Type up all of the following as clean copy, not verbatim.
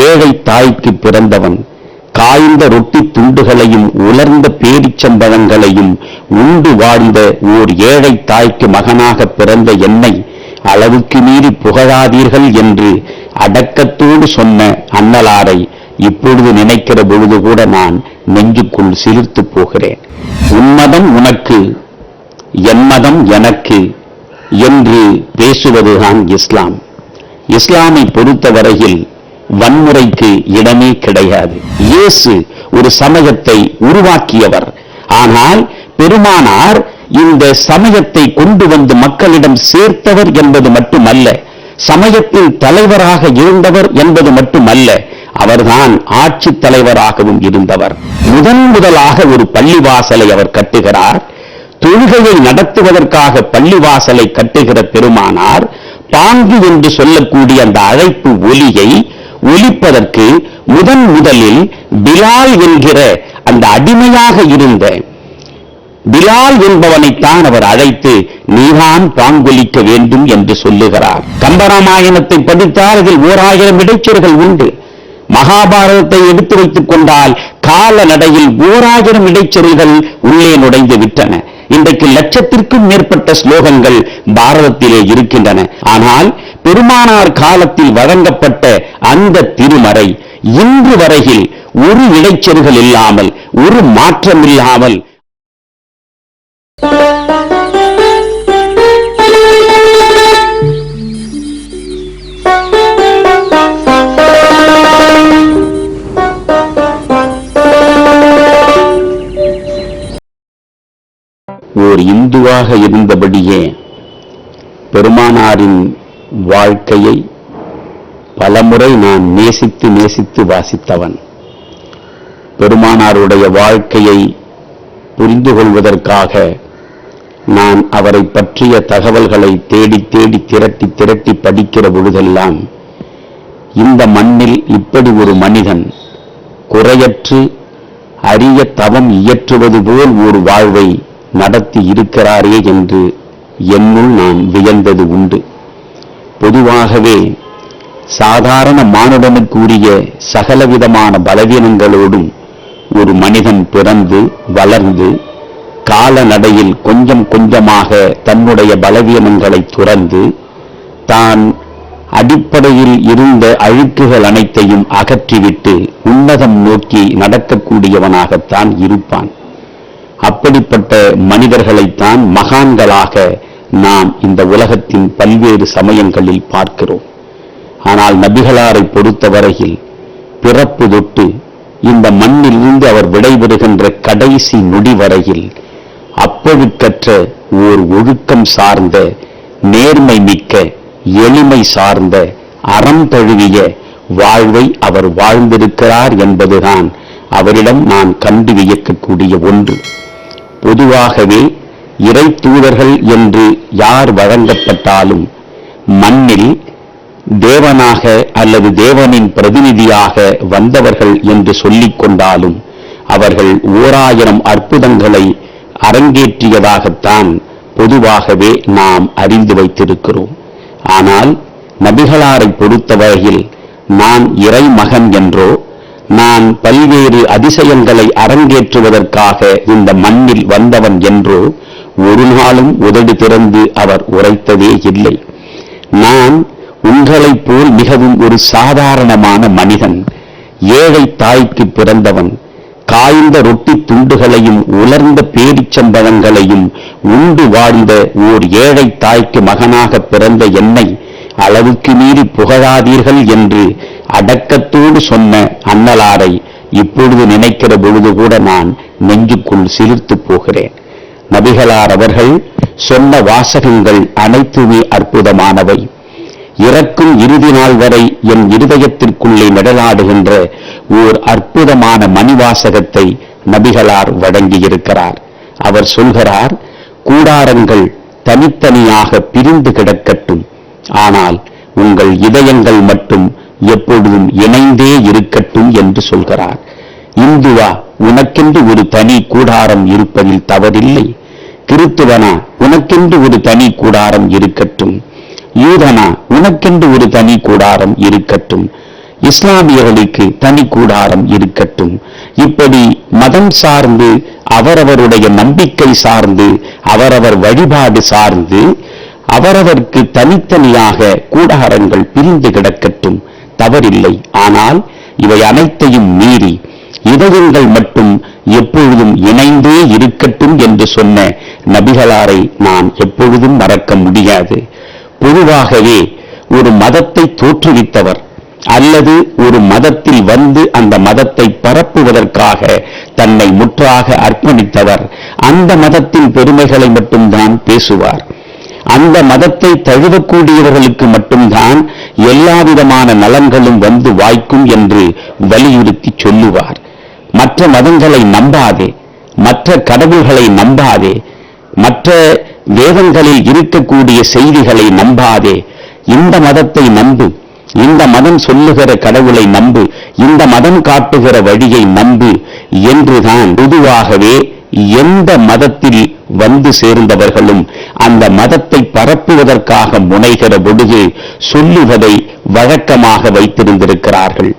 ஏழை தாய்க்கு பிறந்தவன். காய்ந்த ரொட்டி துண்டுகளையும் உலர்ந்த பேரிச்சம்பழங்களையும் உண்டு வாழ்ந்த ஓர் ஏழை தாய்க்கு மகனாக பிறந்த என்னை அளவுக்கு மீறி புகழாதீர்கள் என்று அடக்கத்தோடு சொன்ன அன்னலாரை இப்பொழுது நினைக்கிற பொழுது கூட நான் நெஞ்சுக்குள் சிலிர்த்து போகிறேன். உன்மதம் உனக்கு, என் மதம் எனக்கு என்று பேசுவதுதான் இஸ்லாம். இஸ்லாமை பொறுத்தவரையில் வன்முறைக்கு இடமே கிடையாது. இயேசு ஒரு சமயத்தை உருவாக்கியவர். ஆனால் பெருமானார் இந்த சமயத்தை கொண்டு வந்து மக்களிடம் சேர்த்தவர் என்பது மட்டுமல்ல, சமயத்தின் தலைவராக இருந்தவர் என்பது மட்டுமல்ல, அவர்தான் ஆட்சி தலைவராகவும் இருந்தவர். முதலாக ஒரு பள்ளிவாசலை அவர் கட்டுகிறார். தொழுகையை நடத்துவதற்காக பள்ளிவாசலை கட்டுகிற பெருமானார் பாங்கு என்று சொல்லக்கூடிய அந்த அழைப்பு ஒலியை ஒலிப்பதற்கு முதலில் பிலால் என்கிற அந்த அடிமையாக இருந்த பிலால் என்பவனைத்தான் அவர் அழைத்து நீதான் பாங்கொலிக்க வேண்டும் என்று சொல்லுகிறார். கம்பராமாயணத்தை படித்தால் அதில் 1000 இடைச்சொற்கள் உண்டு. மகாபாரதத்தை எடுத்து வைத்துக் கொண்டால் கால நடையில் 1000 இடைச்சொற்கள் உள்ளே நுழைந்து விட்டன. இன்றைக்கு 1,00,000க்கும் மேற்பட்ட ஸ்லோகங்கள் பாரதத்திலே இருக்கின்றன. ஆனால் பெருமானார் காலத்தில் வழங்கப்பட்ட அந்த திருமறை இன்று வரையில் ஒரு இடைச்சொற்கள் இல்லாமல், ஒரு மாற்றம் இல்லாமல் ஓர் இந்துவாக இருந்தபடியே பெருமானாரின் வாழ்க்கையை பலமுறை நான் நேசித்து வாசித்தவன். பெருமானாருடைய வாழ்க்கையை புரிந்து கொள்வதற்காக நான் அவரை பற்றிய தகவல்களை தேடி திரட்டி படிக்கிற பொழுதெல்லாம் இந்த மண்ணில் இப்படி ஒரு மனிதன் குறையற்று அரிய தவம் இயற்றுவது போல் ஒரு வாழ்வை நடத்தி இருக்கிறாரே என்று என்னுள் நான் வியந்தது உண்டு. பொதுவாகவே சாதாரண மானுடனுக்கு உரிய சகலவிதமான பலவீனங்களோடும் ஒரு மனிதன் பிறந்து வளர்ந்து கால நடையில் கொஞ்சம் கொஞ்சமாக தன்னுடைய பலவீனங்களை துறந்து தான் அடிப்படையில் இருந்த அழுக்குகள் அனைத்தையும் அகற்றிவிட்டு உன்னதம் நோக்கி நடக்கக்கூடியவனாகத்தான் இருப்பான். அப்படிப்பட்ட மனிதர்களைத்தான் மகான்களாக நாம் இந்த உலகத்தின் பல்வேறு சமயங்களில் பார்க்கிறோம். ஆனால் நபிகளாரை பொறுத்தவரையில் பிறப்பு தொட்டு இந்த மண்ணிலிருந்து அவர் விடைபெறுகின்ற கடைசி நொடி வரையில் அப்பழுக்கற்ற ஓர் ஒழுக்கம் சார்ந்த, நேர்மை மிக்க, எளிமை சார்ந்த, அறம் தழுவிய வாழ்வை அவர் வாழ்ந்திருக்கிறார் என்பதுதான் அவரிடம் நான் கண்டு வியக்கக்கூடிய ஒன்று. பொதுவாகவே இறை தூதர்கள் என்று யார் வழங்கப்பட்டாலும் மண்ணில் தேவனாக அல்லது தேவனின் பிரதிநிதியாக வந்தவர்கள் என்று சொல்லிக் கொண்டாலும் அவர்கள் 1000 அற்புதங்களை அரங்கேற்றியதாகத்தான் பொதுவாகவே நாம் அறிந்து வைத்திருக்கிறோம். ஆனால் நபிகளாரை பொறுத்தவரையில் நான் இறைமகன் என்றோ, நான் பல்வேறு அதிசயங்களை அரங்கேற்றுவதற்காக இந்த மண்ணில் வந்தவன் என்றோ ஒரு நாளும் உதடு திறந்து அவர் உரைத்ததே இல்லை. நான் உங்களைப் போல் மிகவும் ஒரு சாதாரணமான மனிதன், ஏழை தாய்க்கு பிறந்தவன், காய்ந்த ரொட்டி துண்டுகளையும் உலர்ந்த பேரிச்சம்பழங்களையும் உண்டு வாழ்ந்த ஓர் ஏழை தாய்க்கு மகனாக பிறந்த என்னை அளவுக்கு மீறி புகழாதீர்கள் என்று அடக்கத்தோடு சொன்ன அன்னலாரை இப்பொழுது நினைக்கிற பொழுது கூட நான் நெஞ்சுக்குள் சிலிர்த்து போகிறேன். நபிகளார் அவர்கள் சொன்ன வாசகங்கள் அனைத்துமே அற்புதமானவை. இறக்கும் இறுதி நாள் வரை என் இருதயத்திற்குள்ளே நிழலாடுகின்ற ஓர் அற்புதமான மணிவாசகத்தை நபிகளார் வழங்கியிருக்கிறார். அவர் சொல்கிறார், கூடாரங்கள் தனித்தனியாக பிரிந்து கிடக்கட்டும், ஆனால் உங்கள் இதயங்கள் மட்டும் எப்பொழுதும் இணைந்தே இருக்கட்டும் என்று சொல்கிறார். இந்துவா, உனக்கென்று ஒரு தனி கூடாரம் இருப்பதில் தவறில்லை. கிறித்துவனா, உனக்கென்று ஒரு தனி கூடாரம் இருக்கட்டும். யூதனா, உனக்கென்று ஒரு தனி கூடாரம் இருக்கட்டும். இஸ்லாமியர்களுக்கு தனி கூடாரம் இருக்கட்டும். இப்படி மதம் சார்ந்து, அவரவருடைய நம்பிக்கை சார்ந்து, அவரவர் வழிபாடு சார்ந்து, அவரவருக்கு தனித்தனியாக கூடாரங்கள் பிரிந்து கிடக்கட்டும், தவறில்லை. ஆனால் இவை அனைத்தையும் மீறி இதயங்கள் மட்டும் எப்பொழுதும் இணைந்தே இருக்கட்டும் என்று சொன்ன நபிகளாரை நான் எப்பொழுதும் மறக்க முடியாது. பொதுவாகவே ஒரு மதத்தை தோற்றுவித்தவர் அல்லது ஒரு மதத்தில் வந்து அந்த மதத்தை பரப்புவதற்காக தன்னை முற்றாக அர்ப்பணித்தவர் அந்த மதத்தின் பெருமைகளை மட்டும்தான் பேசுவார். அந்த மதத்தை தழுவக்கூடியவர்களுக்கு மட்டும்தான் எல்லாவிதமான நலன்களும் வந்து வாய்க்கும் என்று வலியுறுத்தி சொல்லுவார். மற்ற மதங்களை நம்பாதே, மற்ற கடவுள்களை நம்பாதே, மற்ற வேதங்களில் இருக்கக்கூடிய செய்திகளை நம்பாதே, இந்த மதத்தை நம்பு, இந்த மதம் சொல்லுகிற கடவுளை நம்பு, இந்த மதம் காட்டுகிற வழியை நம்பு என்றுதான் பொதுவாகவே எந்த மதத்தில் வந்து சேர்ந்தவர்களும் அந்த மதத்தை பரப்புவதற்காக முனைகிற பொழுது சொல்லுவதை வழக்கமாக வைத்திருந்திருக்கிறார்கள்.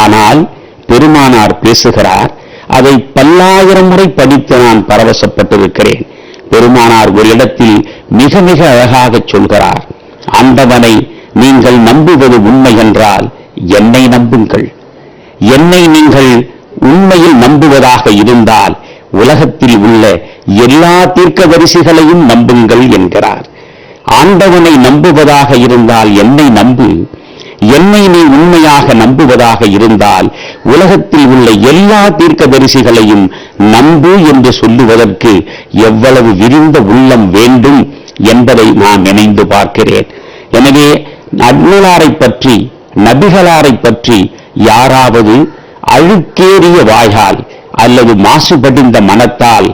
ஆனால் பெருமானார் பேசுகிறார், அதை பல்லாயிரம் முறை படித்து நான் பரவசப்பட்டிருக்கிறேன். பெருமானார் ஒரு இடத்தில் மிக மிக அழகாக சொல்கிறார், ஆண்டவனை நீங்கள் நம்புவது உண்மை என்றால் என்னை நம்புங்கள். என்னை நீங்கள் உண்மையில் நம்புவதாக இருந்தால் உலகத்தில் உள்ள எல்லா தீர்க்கதரிசிகளையும் நம்புங்கள் என்கிறார். ஆண்டவனை நம்புவதாக இருந்தால் என்னை நம்பு, என்னை நீ உண்மையாக நம்புவதாக இருந்தால் உலகத்தில் உள்ள எல்லா தீர்க்கதரிசிகளையும் நம்பு என்று சொல்லுவதற்கு எவ்வளவு விரிந்த உள்ளம் வேண்டும் என்பதை நான் நினைந்து பார்க்கிறேன். எனவே நபிகளாரை பற்றி, நபிகளாரை பற்றி யாராவது அழுக்கேறிய வாயால் அல்லது மாசுபடிந்த மனத்தால்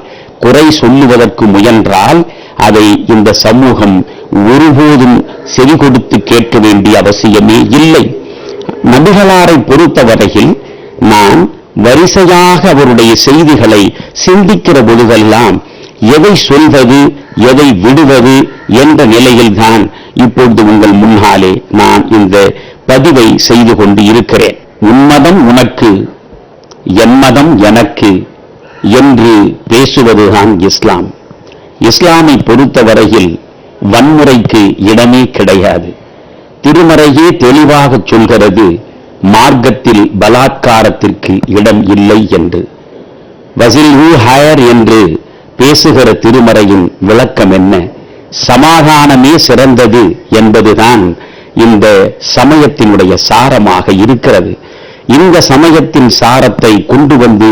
குறை சொல்லுவதற்கு முயன்றால் அதை இந்த சமூகம் ஒருபோதும் செவி கொடுத்து கேட்க வேண்டிய அவசியமே இல்லை. நபிகளாரை பொறுத்தவரையில் நான் வரிசையாக அவருடைய செய்திகளை சிந்திக்கிற பொழுதெல்லாம் எதை சொல்வது எதை விடுவது என்ற நிலையில்தான் இப்பொழுது உங்கள் முன்னாலே நான் இந்த பதிவை செய்து கொண்டு இருக்கிறேன். உன்மதம் உனக்கு, என் மதம் எனக்கு என்று பேசுவதுதான் இஸ்லாம். இஸ்லாமை பொறுத்தவரையில் வன்முறைக்கு இடமே கிடையாது. திருமறையே தெளிவாக சொல்கிறது, மார்க்கத்தில் பலாத்காரத்திற்கு இடம் இல்லை என்று. வசில்ஹு ஹயர் என்று பேசுகிற திருமறையின் விளக்கம் என்ன? சமாதானமே சிறந்தது என்பதுதான் இந்த சமயத்தினுடைய சாரமாக இருக்கிறது. இந்த சமயத்தின் சாரத்தை கொண்டு வந்து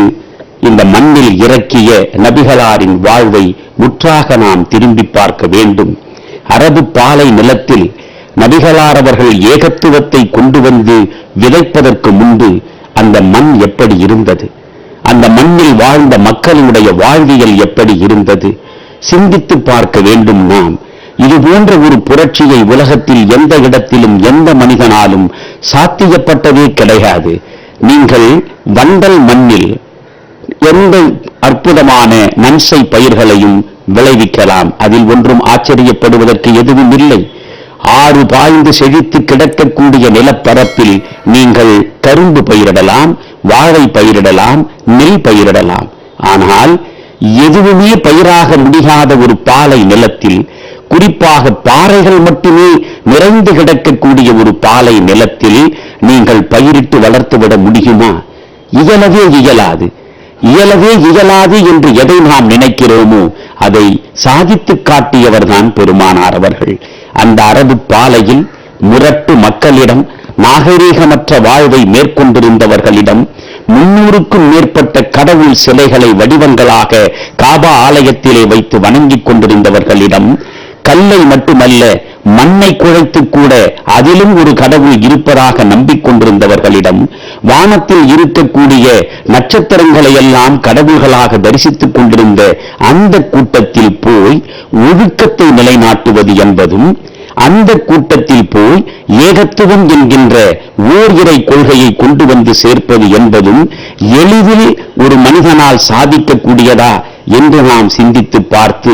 இந்த மண்ணில் இறக்கிய நபிகளாரின் வாழ்வை முற்றாக நாம் திரும்பி பார்க்க வேண்டும். அரபு பாலை நிலத்தில் நபிகளார் அவர்கள் ஏகத்துவத்தை கொண்டு வந்து விதைப்பதற்கு முன்பு அந்த மண் எப்படி இருந்தது, அந்த மண்ணில் வாழ்ந்த மக்களுடைய வாழ்வியல் எப்படி இருந்தது சிந்தித்து பார்க்க வேண்டும். நாம் இது போன்ற ஒரு புரட்சியை உலகத்தில் எந்த இடத்திலும் எந்த மனிதனாலும் சாத்தியப்பட்டதே கிடையாது. நீங்கள் வண்டல் மண்ணில் எந்த அற்புதமான நன்சை பயிர்களையும் விளைவிக்கலாம், அதில் ஒன்றும் ஆச்சரியப்படுவதற்கு எதுவும் இல்லை. ஆறு பாய்ந்து செழித்து கிடக்கக்கூடிய நிலப்பரப்பில் நீங்கள் கரும்பு பயிரிடலாம், வாழை பயிரிடலாம், நெல் பயிரிடலாம். ஆனால் எதுவுமே பயிராக முடியாத ஒரு பாலை நிலத்தில், குறிப்பாக பாறைகள் மட்டுமே நிறைந்து கிடக்கக்கூடிய ஒரு பாலை நிலத்தில் நீங்கள் பயிரிட்டு வளர்த்துவிட முடியுமா? இயலவே இயலாது. இயலவே இயலாது என்று எதை நாம் நினைக்கிறோமோ அதை சாதித்து காட்டியவர்தான் பெருமானார் அவர்கள். அந்த அரபு பாலையில் முரட்டு மக்களிடம், நாகரீகமற்ற வாழ்வை மேற்கொண்டிருந்தவர்களிடம், 300க்கும் மேற்பட்ட கடவுள் சிலைகளை வடிவங்களாக காபா ஆலயத்திலே வைத்து வணங்கிக் கொண்டிருந்தவர்களிடம், கல்லை மட்டுமல்ல மண்ணை குழைத்து கூட அதிலும் ஒரு கடவுள் இருப்பதாக நம்பிக்கொண்டிருந்தவர்களிடம், வானத்தில் இருக்கக்கூடிய நட்சத்திரங்களை எல்லாம் கடவுள்களாக தரிசித்துக் கொண்டிருந்த அந்த கூட்டத்தில் போய் ஒழுக்கத்தை நிலைநாட்டுவது என்பதும், அந்த கூட்டத்தில் போய் ஏகத்துவம் என்கின்ற ஓர் இறை கொள்கையை கொண்டு வந்து சேர்ப்பது என்பதும் எளிதில் ஒரு மனிதனால் சாதிக்கக்கூடியதா என்று நாம் சிந்தித்து பார்த்து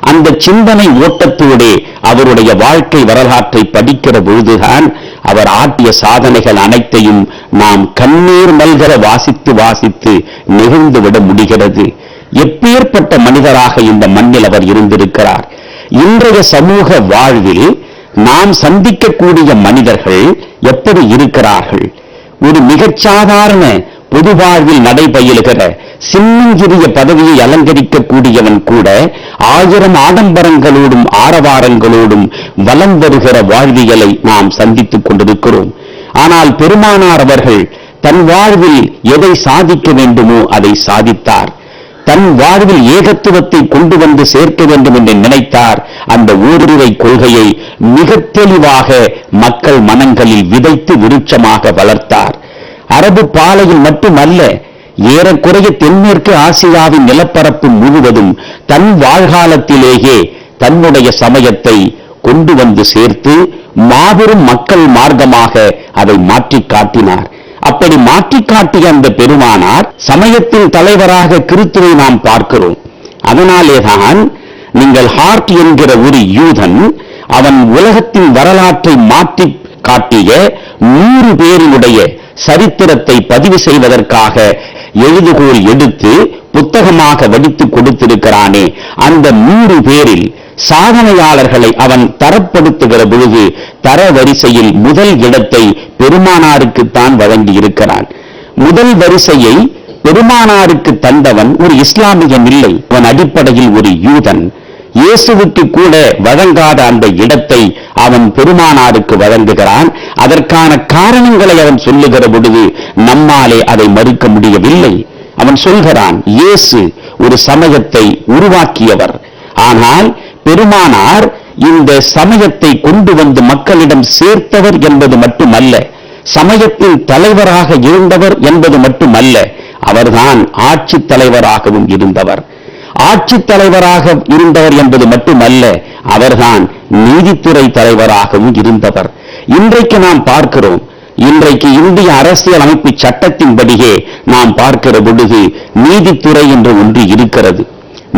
அந்த சிந்தனை ஓட்டத்தோடே அவருடைய வாழ்க்கை வரலாற்றை படிக்கிற பொழுதுதான் அவர் ஆற்றிய சாதனைகள் அனைத்தையும் நாம் கண்ணீர் மல்கிற வாசித்து நெகிழ்ந்துவிட முடிகிறது. எப்பேற்பட்ட மனிதராக இந்த மண்ணில் அவர் இருந்திருக்கிறார். இன்றைய சமூக வாழ்வில் நாம் சந்திக்கக்கூடிய மனிதர்கள் எப்படி இருக்கிறார்கள்? ஒரு மிகச்சாதாரண பொது வாழ்வில் நடைபயிலுகிற சின்னஞ்சிறிய பதவியை அலங்கரிக்கக்கூடியவன் கூட 1000 ஆடம்பரங்களோடும் ஆரவாரங்களோடும் வலம் வருகிற வாழ்வியலை நாம் சந்தித்துக் கொண்டிருக்கிறோம். ஆனால் பெருமானார் அவர்கள் தன் வாழ்வில் எதை சாதிக்க வேண்டுமோ அதை சாதித்தார். தன் வாழ்வில் ஏகத்துவத்தை கொண்டு வந்து சேர்க்க வேண்டும் என்று நினைத்தார். அந்த ஓரிரை கொள்கையை மிக தெளிவாக மக்கள் மனங்களில் விதைத்து விருட்சமாக வளர்த்தார். அரபு பாலையில் மட்டுமல்ல, ஏறக்குறைய தென்மேற்கு ஆசியாவின் நிலப்பரப்பு முழுவதும் தன் வாழ்காலத்திலேயே தன்னுடைய சமயத்தை கொண்டு வந்து சேர்த்து மாபெரும் மக்கள் மார்க்கமாக அதை மாற்றி காட்டினார். அப்படி மாற்றி காட்டிய அந்த பெருமானார் சமயத்தின் தலைவராக கிறிஸ்துவை நாம் பார்க்கிறோம். அதனாலேதான் நீங்கள் ஹார்ட் என்கிற ஒரு யூதன் அவன் உலகத்தின் வரலாற்றை மாற்றி காட்டிய 100 பேரினுடைய சரித்திரத்தை பதிவு செய்வதற்காக எழுதுகோல் எடுத்து புத்தகமாக வடித்து கொடுத்திருக்கிறானே, அந்த 100 பேரில் சாதனையாளர்களை அவன் தரப்படுத்துகிற பொழுது தர வரிசையில் முதல் இடத்தை பெருமானாருக்குத்தான் வழங்கி இருக்கிறான். முதல் வரிசையை பெருமானாருக்கு தந்தவன் ஒரு இஸ்லாமியன் இல்லை, அவன் அடிப்படையில் ஒரு யூதன். இயேசுவுக்கு கூட வழங்காத அந்த இடத்தை அவன் பெருமானாருக்கு வழங்குகிறான். அதற்கான காரணங்களை அவன் சொல்லுகிற பொழுது நம்மாலே அதை மறுக்க முடியவில்லை. அவன் சொல்கிறான், இயேசு ஒரு சமயத்தை உருவாக்கியவர், ஆனால் பெருமானார் இந்த சமயத்தை கொண்டு வந்து மக்களிடம் சேர்த்தவர் என்பது மட்டுமல்ல, சமயத்தின் தலைவராக இருந்தவர் என்பது மட்டுமல்ல, அவர்தான் ஆட்சி தலைவராகவும் இருந்தவர். ஆட்சி தலைவராக இருந்தவர் என்பது மட்டுமல்ல, அவர்தான் நீதித்துறை தலைவராகவும் இருந்தவர். இன்றைக்கு நாம் பார்க்கிறோம், இன்றைக்கு இந்திய அரசியல் அமைப்பு சட்டத்தின்படியே நாம் பார்க்கிற பொழுது நீதித்துறை என்று ஒன்று இருக்கிறது,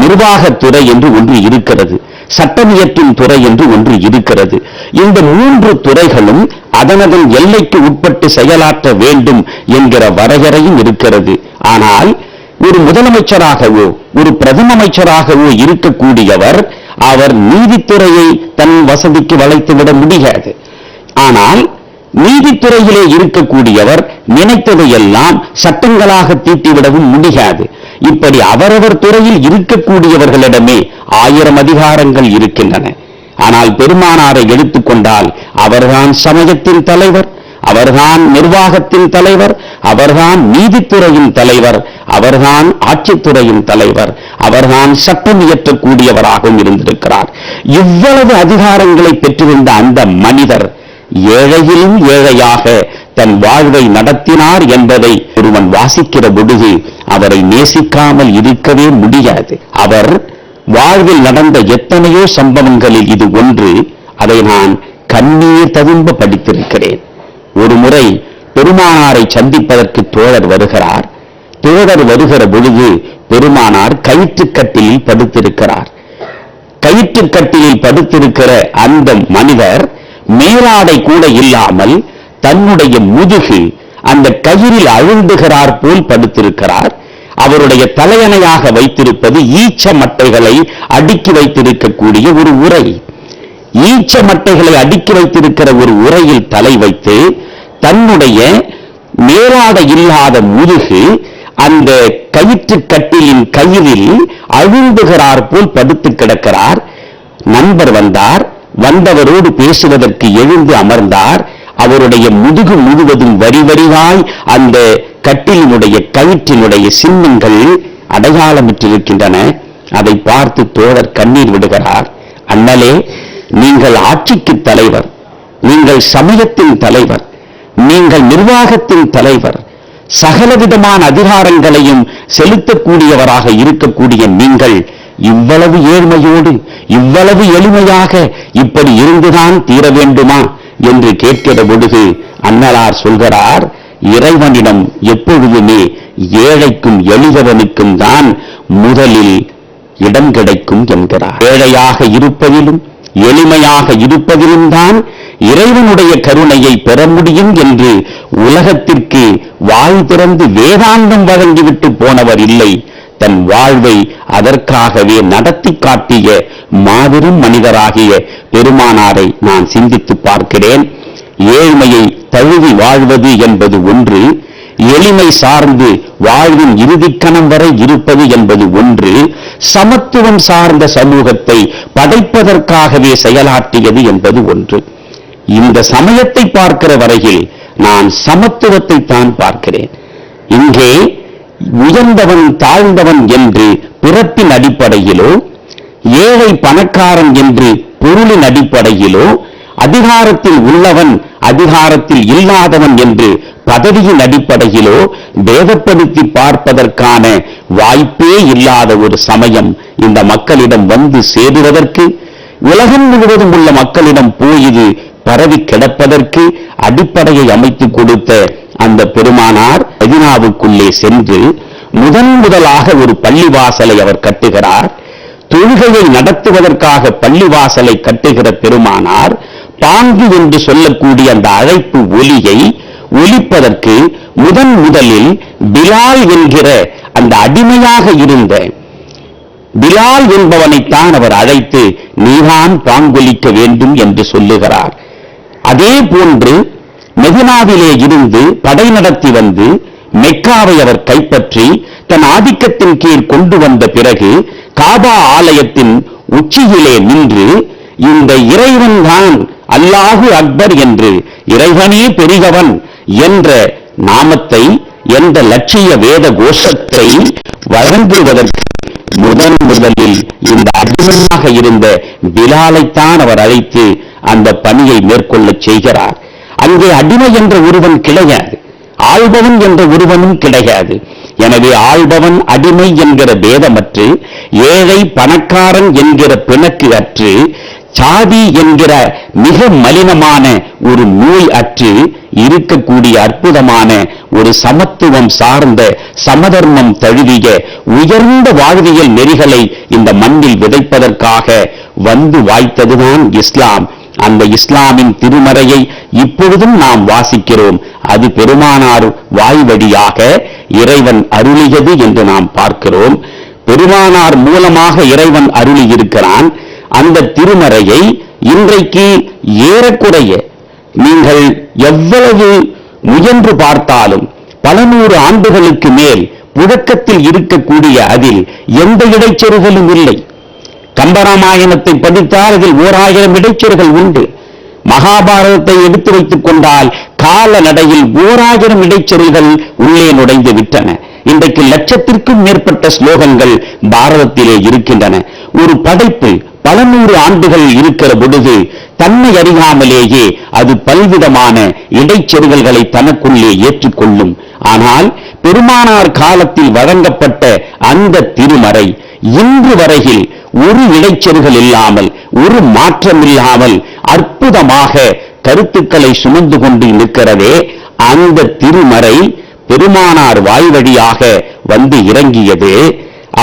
நிர்வாகத்துறை என்று ஒன்று இருக்கிறது, சட்டமியற்றும் துறை என்று ஒன்று இருக்கிறது. இந்த 3 துறைகளும் அதனதன் எல்லைக்கு உட்பட்டு செயலாற்ற வேண்டும் என்கிற வரையறையும் இருக்கிறது. ஆனால் ஒரு முதலமைச்சராகவோ ஒரு பிரதம அமைச்சராகவோ இருக்கக்கூடியவர் அவர் நீதித்துறையை தன் வசதிக்கு வளைத்துவிட முடியாது. ஆனால் நீதித்துறையிலே இருக்கக்கூடியவர் நினைத்ததையெல்லாம் சட்டங்களாக தீட்டிவிடவும் முடியாது. இப்படி அவரவர் துறையில் இருக்கக்கூடியவர்களிடமே 1000 அதிகாரங்கள் இருக்கின்றன. ஆனால் பெருமானாரை எடுத்துக்கொண்டால் அவர்தான் சமயத்தின் தலைவர், அவர்தான் நிர்வாகத்தின் தலைவர், அவர்தான் நீதித்துறையின் தலைவர், அவர்தான் ஆட்சித்துறையின் தலைவர், அவர்தான் சட்டம் இயற்றக்கூடியவராகவும் இருந்திருக்கிறார். இவ்வளவு அதிகாரங்களை பெற்றிருந்த அந்த மனிதர் ஏழையிலும் ஏழையாக தன் வாழ்வை நடத்தினார் என்பதை ஒருவன் வாசிக்கிற பொழுது அவரை நேசிக்காமல் இருக்கவே முடியாது. அவர் வாழ்வில் நடந்த எத்தனையோ சம்பவங்களில் இது ஒன்று. அதை நான் கண்ணீர் ததும்ப படித்திருக்கிறேன். ஒரு முறை பெருமானாரை சந்திப்பதற்கு தோழர் வருகிறார். தோழர் வருகிற பொழுது பெருமானார் கயிற்றுக்கட்டிலில் படுத்திருக்கிறார். கயிற்றுக்கட்டிலில் படுத்திருக்கிற அந்த மனிதர் மேலாடை கூட இல்லாமல் தன்னுடைய முதுகு அந்த கயிறில் அழுந்துகிறார் போல் படுத்திருக்கிறார். அவருடைய தலையணையாக வைத்திருப்பது ஈச்ச மட்டைகளை அடுக்கி வைத்திருக்கக்கூடிய ஒரு உரை. ஈச்ச மட்டைகளை அடுக்கி வைத்திருக்கிற ஒரு உரையில் தலை வைத்து தன்னுடைய மேலாடை இல்லாத முதுகு அந்த கயிற்று கட்டிலின் கயிறில் அழுந்துகிறார் போல் படுத்து கிடக்கிறார். நண்பர் வந்தார். வந்தவரோடு பேசுவதற்கு எழுந்து அமர்ந்தார். அவருடைய முதுகு முழுவதும் வரி வரிவாய் அந்த கட்டிலினுடைய கயிற்றினுடைய சின்னங்கள் அடையாளமிட்டிருக்கின்றன. அதை பார்த்து தோழர் கண்ணீர் விடுகிறார். அண்ணலே, நீங்கள் ஆட்சிக்கு தலைவர், நீங்கள் சமயத்தின் தலைவர், நீங்கள் நிர்வாகத்தின் தலைவர், சகலவிதமான அதிகாரங்களையும் செலுத்தக்கூடியவராக இருக்கக்கூடிய நீங்கள் இவ்வளவு ஏழ்மையோடு இவ்வளவு எளிமையாக இப்படி இருந்துதான் தீர வேண்டுமா என்று கேட்கிற பொழுது அண்ணலார் சொல்கிறார், இறைவனிடம் எப்பொழுதுமே ஏழைக்கும் எளியவனுக்கும் தான் முதலில் இடம் கிடைக்கும் என்கிறார். ஏழையாக இருப்பதிலும் எளிமையாக இருப்பதிலும் தான் இறைவனுடைய கருணையை பெற முடியும் என்று உலகத்திற்கு வாய் திறந்து வேதாந்தம் வழங்கிவிட்டு போனவர் இல்லை. தன் வாழ்வை அதற்காகவே நடத்தி காட்டிய மாபெரும் மனிதராகிய பெருமானாரை நான் சிந்தித்து பார்க்கிறேன். ஏழ்மையை தழுவி வாழ்வது என்பது ஒன்று, எளிமை சார்ந்து வாழ்வின் இறுதிக்கணம் வரை இருப்பது என்பது ஒன்று, சமத்துவம் சார்ந்த சமூகத்தை படைப்பதற்காகவே செயலாற்றியது என்பது ஒன்று. இந்த சமயத்தை பார்க்கிற வரையில் நான் சமத்துவத்தை தான் பார்க்கிறேன். இங்கே உயர்ந்தவன் தாழ்ந்தவன் என்று பிறப்பின் அடிப்படையிலோ, ஏழை பணக்காரன் என்று பொருளின் அடிப்படையிலோ, அதிகாரத்தில் உள்ளவன் அதிகாரத்தில் இல்லாதவன் என்று பதவியின் அடிப்படையிலோ பேதப்படுத்தி பார்ப்பதற்கான வாய்ப்பே இல்லாத ஒரு சமயம் இந்த மக்களிடம் வந்து சேருவதற்கு, உலகம் முழுவதும் உள்ள மக்களிடம் போய் இது பரவி கிடப்பதற்கு அடிப்படையை அமைத்துக் கொடுத்த அந்த பெருமானார் மதீனாவுக்குள்ளே சென்று முதலாக ஒரு பள்ளிவாசலை அவர் கட்டுகிறார். தொழுகையை நடத்துவதற்காக பள்ளிவாசலை கட்டுகிற பெருமானார் பாங்கு என்று சொல்லக்கூடிய அந்த அழைப்பு ஒலியை ஒலிப்பதற்கு முதலில் பிலால் என்கிற அந்த அடிமையாக இருந்த பிலால் என்பவனைத்தான் அவர் அழைத்து நீதான் பாங்கொலிக்க வேண்டும் என்று சொல்லுகிறார். அதே போன்று மெதினாவிலே இருந்து படை நடத்தி வந்து மெக்காவை அவர் கைப்பற்றி தன் ஆதிக்கத்தின் கீழ் கொண்டு வந்த பிறகு காபா ஆலயத்தின் உச்சியிலே நின்று இந்த இறைவன் தான் அல்லாஹு அக்பர் என்று, இறைவனே பெரியவன் என்ற நாமத்தை, என்ற லட்சிய வேத கோஷத்தை வழங்குவதற்கு முதலில் இந்த அடிமையாக இருந்த பிலாலைத்தான் அவர் அழைத்து அந்த பணியை மேற்கொள்ள செய்கிறார். அங்கே அடிமை என்ற ஒருவன் கிடையாது, ஆள்பவன் என்ற ஒருவனும் கிடையாது. எனவே ஆள்பவன் அடிமை என்கிற பேதமற்று, ஏழை பணக்காரன் என்கிற பிணக்கு அற்று, சாதி என்கிற மிக மலினமான ஒரு நோய் அற்று இருக்கக்கூடிய அற்புதமான ஒரு சமத்துவம் சார்ந்த சமதர்மம் தழுவிய உயர்ந்த வாழ்வியல் நெறிகளை இந்த மண்ணில் விதைப்பதற்காக வந்து வாய்த்ததுதான் இஸ்லாம். அந்த இஸ்லாமின் திருமறையை இப்பொழுதும் நாம் வாசிக்கிறோம். அது பெருமானார் வாய் வழியாக இறைவன் அருளியது என்று நாம் பார்க்கிறோம். பெருமானார் மூலமாக இறைவன் அருளி இருக்கிறான். அந்த திருமறையை இன்றைக்கு ஏறக்குறைய நீங்கள் எவ்வளவு முயன்று பார்த்தாலும் பல நூறு ஆண்டுகளுக்கு மேல் புழக்கத்தில் இருக்கக்கூடிய அதில் எந்த இடைச்செருகலும் இல்லை. கம்பராமாயணத்தை படித்தால் அதில் 1000 இடைச்செருகள் உண்டு. மகாபாரதத்தை எடுத்து வைத்துக் கொண்டால் கால நடையில் 1000 இடைச்செருகள் உள்ளே நுழைந்து விட்டன. இன்றைக்கு 1,00,000க்கும் மேற்பட்ட ஸ்லோகங்கள் பாரதத்திலே இருக்கின்றன. ஒரு படைப்பு பல நூறு ஆண்டுகள் இருக்கிற பொழுது தன்னை அறியாமலேயே அது பல்விதமான இடைச்செருகல்களை தனக்குள்ளே ஏற்றுக்கொள்ளும். ஆனால் பெருமானார் காலத்தில் வழங்கப்பட்ட அந்த திருமறை இன்று வரையில் ஒரு இடைச்செருகல் இல்லாமல், ஒரு மாற்றம் இல்லாமல் அற்புதமாக கருத்துக்களை சுமந்து கொண்டு நிற்கிறதே, அந்த திருமறை பெருமானார் வாய் வழியாக வந்து இறங்கியது.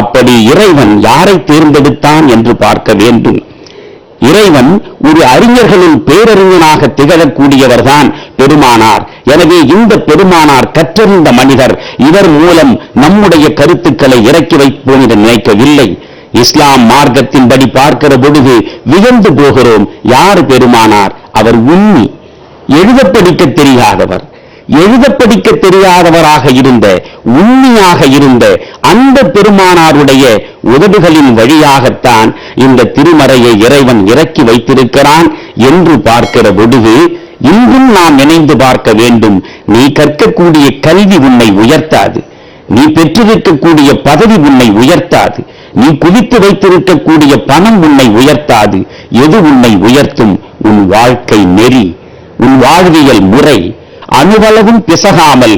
அப்படி இறைவன் யாரை தேர்ந்தெடுத்தான் என்று பார்க்க வேண்டும். இறைவன் ஒரு அறிஞர்களின் பேரறிஞனாக திகழக்கூடியவர்தான் பெருமானார். எனவே இந்த பெருமானார் கற்றறிந்த மனிதர், இவர் மூலம் நம்முடைய கருத்துக்களை இறக்கி வைப்போம் என்று நினைக்கவில்லை. இஸ்லாம் மார்க்கத்தின்படி பார்க்கிற பொழுது வியந்து போகிறோம். யார் பெருமானார்? அவர் உம்மி, எழுத படிக்க தெரியாதவர். எழுத படிக்க தெரியாதவராக இருந்த, உண்மையாக இருந்த அந்த பெருமானாருடைய உதடுகளின் வழியாகத்தான் இந்த திருமறையை இறைவன் இறக்கி வைத்திருக்கிறான் என்று பார்க்கிற பொழுது இன்றும் நாம் நினைந்து பார்க்க வேண்டும். நீ கற்கக்கூடிய கல்வி உன்னை உயர்த்தாது, நீ பெற்றிருக்கக்கூடிய பதவி உன்னை உயர்த்தாது, நீ குவித்து வைத்திருக்கக்கூடிய பணம் உன்னை உயர்த்தாது. எது உன்னை உயர்த்தும்? உன் வாழ்க்கை நெறி, உன் வாழ்வியல் முறை. அணுவளவும் பிசகாமல்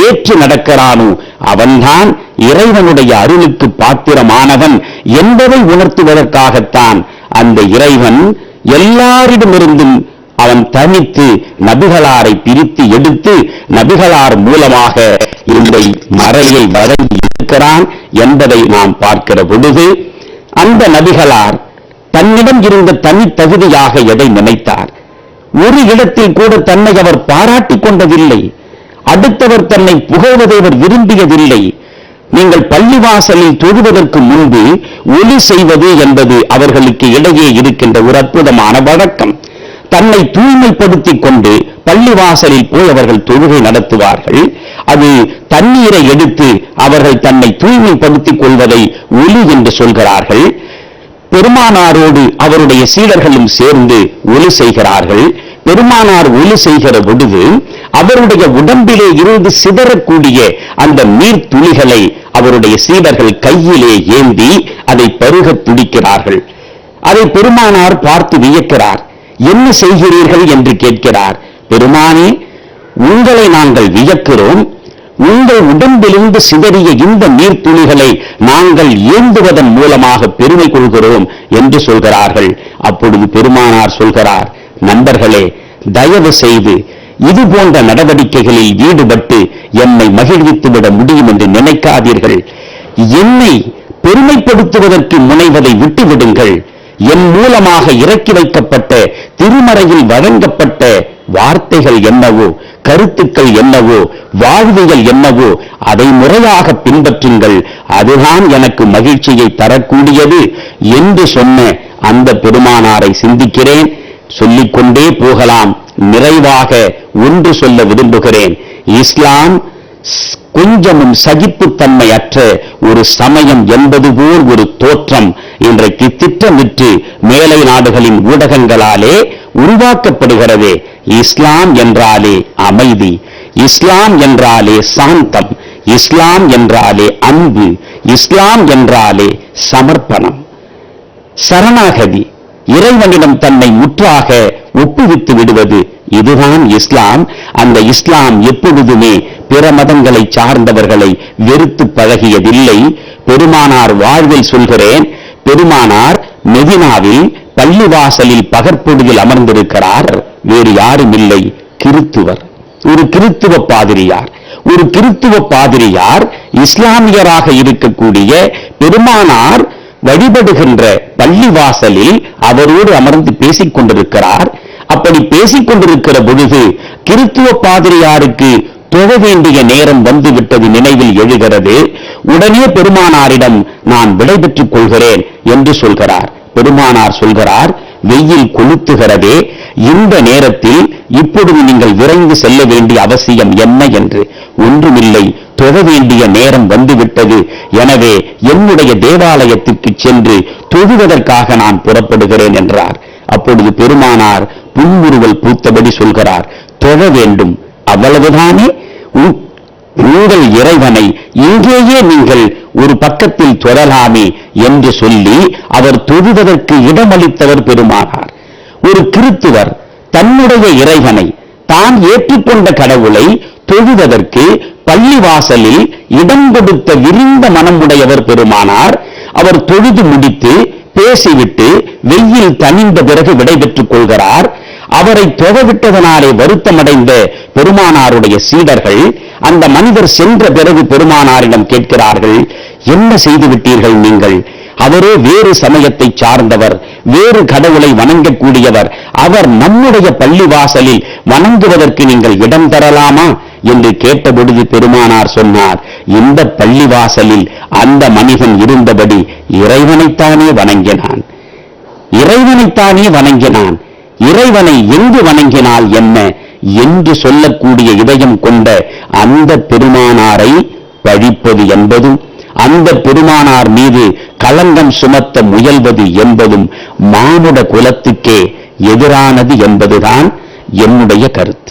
ஏற்று நடக்கிறானோ அவன்தான் இறைவனுடைய அருளுக்கு பாத்திரமானவன் என்பதை உணர்த்துவதற்காகத்தான் அந்த இறைவன் எல்லாரிடமிருந்தும் அவன் தனித்து நபிகளாரை பிரித்து எடுத்து நபிகளார் மூலமாக இந்த மறையை வழங்கி இருக்கிறான் என்பதை நாம் பார்க்கிற பொழுது, அந்த நபிகளார் தன்னிடம் இருந்த தனித்தகுதியாக எதை நினைத்தார்? ஒரு இடத்தில் கூட தன்னை அவர் பாராட்டிக் கொண்டதில்லை. அடுத்தவர் தன்னை புகழ்வதை அவர் விரும்பியதில்லை. நீங்கள் பள்ளிவாசலில் தொழுவதற்கு முன்பு ஒலி செய்வது என்பது அவர்களுக்கு இடையே இருக்கின்ற ஒரு அற்புதமான வழக்கம். தன்னை தூய்மைப்படுத்திக் கொண்டு பள்ளிவாசலில் போய் அவர்கள் தொழுகை நடத்துவார்கள். அது தண்ணீரை எடுத்து அவர்கள் தன்னை தூய்மைப்படுத்திக் கொள்வதை ஒலி என்று சொல்கிறார்கள். பெருமானாரோடு அவருடைய சீடர்களும் சேர்ந்து ஒலி செய்கிறார்கள். பெருமானார் ஒலி செய்கிற பொழுது அவருடைய உடம்பிலே இருந்து சிதறக்கூடிய அந்த நீர் துளிகளை அவருடைய சீடர்கள் கையிலே ஏந்தி அதை பருக துடிக்கிறார்கள். அதை பெருமானார் பார்த்து வியக்கிறார். என்ன செய்கிறீர்கள் என்று கேட்கிறார். பெருமானே, உங்களை நாங்கள் வியக்கிறோம். உங்கள் உடம்பிலிருந்து சிதறிய இந்த நீர்த்துளிகளை நாங்கள் ஏந்துவதன் மூலமாக பெருமை கொள்கிறோம் என்று சொல்கிறார்கள். அப்பொழுது பெருமானார் சொல்கிறார், நண்பர்களே, தயவு செய்து இது போன்ற நடவடிக்கைகளில் ஈடுபட்டு என்னை மகிழ்வித்துவிட முடியும் என்று நினைக்காதீர்கள். என்னை பெருமைப்படுத்துவதற்கு முனைவதை விட்டுவிடுங்கள். என் மூலமாக இறக்கி வைக்கப்பட்ட திருமறையில் வழங்கப்பட்ட வார்த்தைகள் என்னவோ, கருத்துக்கள் என்னவோ, வாழ்வியல் என்னவோ அதை முறையாக பின்பற்றுங்கள். அதுதான் எனக்கு மகிழ்ச்சியை தரக்கூடியது என்று சொன்ன அந்த பெருமானாரை சிந்திக்கிறேன். சொல்லிக்கொண்டே போகலாம். நிறைவாக ஒன்று சொல்ல விரும்புகிறேன். இஸ்லாம் கொஞ்சமும் சகிப்புத்தன்மை அற்ற ஒரு சமயம் என்பது போல் ஒரு தோற்றம் இன்றைக்கு திட்டமிட்டு மேலை நாடுகளின் ஊடகங்களாலே உருவாக்கப்படுகிறது. இஸ்லாம் என்றாலே அமைதி, இஸ்லாம் என்றாலே சாந்தம், இஸ்லாம் என்றாலே அன்பு, இஸ்லாம் என்றாலே சமர்ப்பணம், சரணாகதி, இறைவனிடம் தன்னை முற்றாக ஒப்புவித்து விடுவது, இதுதான் இஸ்லாம். அந்த இஸ்லாம் எப்பொழுதுமே பிற மதங்களை சார்ந்தவர்களை வெறுத்து பழகியதில்லை. பெருமானார் வாழ்வில் சொல்கிறேன், பெருமானார் மெதினாவில் பள்ளிவாசலில் பகற்பொழுதில் அமர்ந்திருக்கிறார். வேறு யாரும் இல்லை, கிறித்துவர், ஒரு கிறித்துவ பாதிரியார். ஒரு கிறித்துவ பாதிரியார் இஸ்லாமியராக இருக்கக்கூடிய பெருமானார் வழிபடுகின்ற பள்ளிவாசலில் அவரோடு அமர்ந்து பேசிக் கொண்டிருக்கிறார். அப்படி பேசிக் கொண்டிருக்கிற பொழுது கிறித்துவ பாதிரியாருக்கு தொழ வேண்டிய நேரம் வந்துவிட்டது நினைவில் எழுகிறது. உடனே பெருமானாரிடம் நான் விடைபெற்றுக் கொள்கிறேன் என்று சொல்கிறார். பெருமானார் சொல்கிறார், வெயில் கொளுத்துகிறதே, இந்த நேரத்தில் இப்பொழுது நீங்கள் விரைந்து செல்ல வேண்டிய அவசியம் என்ன என்று. ஒன்றுமில்லை, தொழ வேண்டிய நேரம் வந்துவிட்டது. எனவே என்னுடைய தேவாலயத்திற்கு சென்று தொழுவதற்காக நான் புறப்படுகிறேன் என்றார். அப்பொழுது பெருமானார் புன்முறுவல் பூத்தபடி சொல்கிறார், தொழ வேண்டும், அவ்வளவுதானே? உங்கள் இறைவனை இங்கேயே நீங்கள் ஒரு பக்கத்தில் தொழலாமே என்று சொல்லி அவர் தொழுவதற்கு இடமளித்தவர் பெருமானார். ஒரு கிறித்துவர் தன்னுடைய இறைவனை, தான் ஏற்றுக்கொண்ட கடவுளை தொழுவதற்கு பள்ளிவாசலில் இடம் கொடுத்த விரிந்த மனமுடையவர் பெருமானார். அவர் தொழுது முடித்து பேசிவிட்டு வெயில் தணிந்த பிறகு விடைபெற்றுக் கொள்கிறார். அவரை தொழவிட்டதனாலே வருத்தமடைந்த பெருமானாருடைய சீடர்கள் அந்த மனிதர் சென்ற பிறகு பெருமானாரிடம் கேட்கிறார்கள், என்ன செய்து விட்டீர்கள் நீங்கள்? அவரே வேறு சமயத்தை சார்ந்தவர், வேறு கடவுளை வணங்கக்கூடியவர். அவர் நம்முடைய பள்ளிவாசலில் வணங்குவதற்கு நீங்கள் இடம் தரலாமா என்று கேட்டபொழுது பெருமானார் சொன்னார், இந்த பள்ளிவாசலில் அந்த மனிதன் இருந்தபடி இறைவனைத்தானே வணங்கினான், இறைவனைத்தானே வணங்கினான். இறைவனை எங்கு வணங்கினால் என்ன என்று சொல்லக்கூடிய இதயம் கொண்ட அந்த பெருமானாரை பழிப்பது என்பதும், அந்த பெருமானார் மீது களங்கம் சுமத்த முயல்வது என்பதும் மானுட குலத்துக்கே எதிரானது என்பதுதான் என்னுடைய கருத்து.